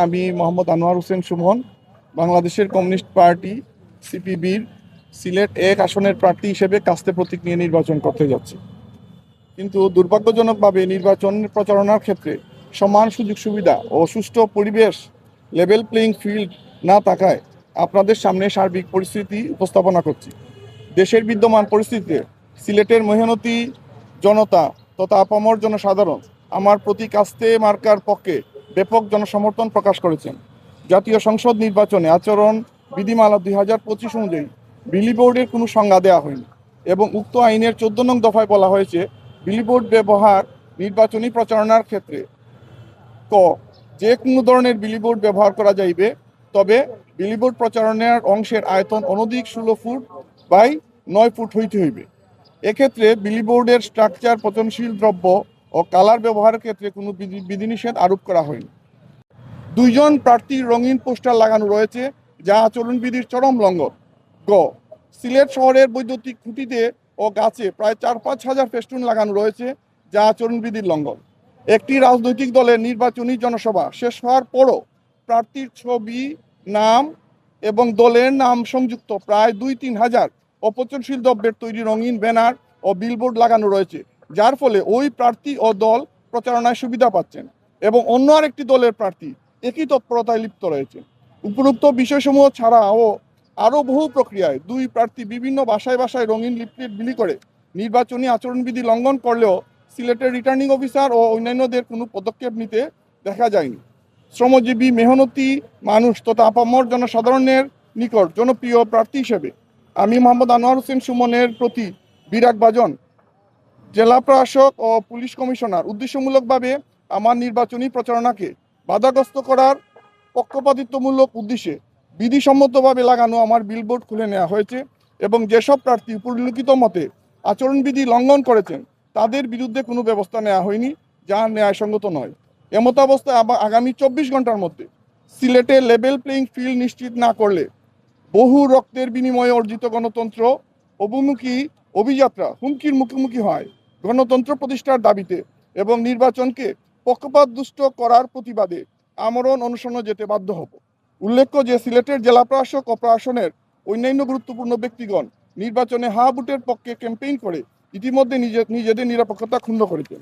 আমি মোহাম্মদ আনোয়ার হোসেন সুমন, বাংলাদেশের communist party সিপিবির Sylhet ১ আসনের প্রার্থী হিসেবে কাস্তে প্রতীক নিয়ে নির্বাচন করতে যাচ্ছি। কিন্তু দুর্ভাগ্যজনকভাবে নির্বাচন প্রচারণার ক্ষেত্রে সমান সুযোগ সুবিধা ও সুষ্ঠু পরিবেশ, লেভেল প্লেইং ফিল্ড না থাকায় আপনাদের সামনে সার্বিক পরিস্থিতি উপস্থাপনা করছি। দেশের বিদ্যমান পরিস্থিতিতে সিলেটের মেহনতি জনতা তথা আপামর জনসাধারণ আমার প্রতি কাস্তে মার্কার পক্ষে ব্যাপক জনসমর্থন প্রকাশ করেছেন। জাতীয় সংসদ নির্বাচনে আচরণ বিধিমালা 2025 অনুযায়ী বিলিবোর্ডের কোনো সংজ্ঞা দেওয়া হয়নি এবং উক্ত আইনের 14 নং দফায় বলা হয়েছে বিলিবোর্ড ব্যবহার নির্বাচনী প্রচারণার ক্ষেত্রে ক যে কোনো ধরনের বিলিবোর্ড ব্যবহার করা যাইবে, তবে বিলিবোর্ড প্রচারণার অংশের আয়তন অনধিক 16 ফুট বাই 9 ফুট হইতে হইবে। এক্ষেত্রে বিলিবোর্ডের স্ট্রাকচার, পচনশীল দ্রব্য ও কালার ব্যবহারের ক্ষেত্রে কোনো বিধিনিষেধ আরোপ করা হয়নি। 2 জন প্রার্থীর রঙিন পোস্টার লাগানো রয়েছে, যা আচরণবিধির চরম লঙ্ঘন। গ সিলেট শহরের বৈদ্যুতিক খুঁটিতে ও গাছে প্রায় 4-5 হাজার ফেস্টুন লাগানো রয়েছে, যা আচরণবিধির লঙ্ঘন। একটি রাজনৈতিক দলের নির্বাচনী জনসভা শেষ হওয়ার পরও প্রার্থীর ছবি, নাম এবং দলের নাম সংযুক্ত প্রায় 2-3 হাজার অপচনশীল দ্রব্যের তৈরি রঙিন ব্যানার ও বিলবোর্ড লাগানো রয়েছে, যার ফলে ওই প্রার্থী ও দল প্রচারণায় সুবিধা পাচ্ছেন এবং অন্য আরেকটি দলের প্রার্থী একই তৎপরতায় লিপ্ত রয়েছে। উপরোক্ত বিষয়সমূহ ছাড়াও আরও বহু প্রক্রিয়ায় 2 প্রার্থী বিভিন্ন বাসায় বাসায় রঙিন লিফলেট বিলি করে নির্বাচনী আচরণবিধি লঙ্ঘন করলেও সিলেটের রিটার্নিং অফিসার ও অন্যান্যদের কোনো পদক্ষেপ নিতে দেখা যায়নি। শ্রমজীবী মেহনতি মানুষ তথা আপামর জনসাধারণের নিকট জনপ্রিয় প্রার্থী হিসেবে আমি মোহাম্মদ আনোয়ার হোসেন সুমনের প্রতি বিরাগভাজন জেলা প্রশাসক ও পুলিশ কমিশনার উদ্দেশ্যমূলকভাবে আমার নির্বাচনী প্রচারণাকে বাধাগ্রস্ত করার পক্ষপাতিত্বমূলক উদ্দেশ্যে বিধিসম্মতভাবে লাগানো আমার বিলবোর্ড খুলে নেওয়া হয়েছে এবং যেসব প্রার্থী উপরিলিখিত মতে আচরণবিধি লঙ্ঘন করেছেন তাদের বিরুদ্ধে কোনো ব্যবস্থা নেওয়া হয়নি, যা ন্যায়সঙ্গত নয়। এমতাবস্থায় আগামী 24 ঘন্টার মধ্যে সিলেটে লেভেল প্লেইং ফিল্ড নিশ্চিত না করলে বহু রক্তের বিনিময়ে অর্জিত গণতন্ত্র অভিমুখী অভিযাত্রা হুমকির মুখোমুখি হয়। গণতন্ত্র প্রতিষ্ঠার দাবিতে এবং নির্বাচনকে পক্ষপাতদুষ্ট করার প্রতিবাদে আমরণ অনুসরণে যেতে বাধ্য হব। উল্লেখ্য যে সিলেটের জেলা প্রশাসক ও প্রশাসনের অন্যান্য গুরুত্বপূর্ণ ব্যক্তিগণ নির্বাচনে হা ভোটের পক্ষে ক্যাম্পেইন করে ইতিমধ্যে নিজেদের নিরপেক্ষতা ক্ষুণ্ণ করেছেন।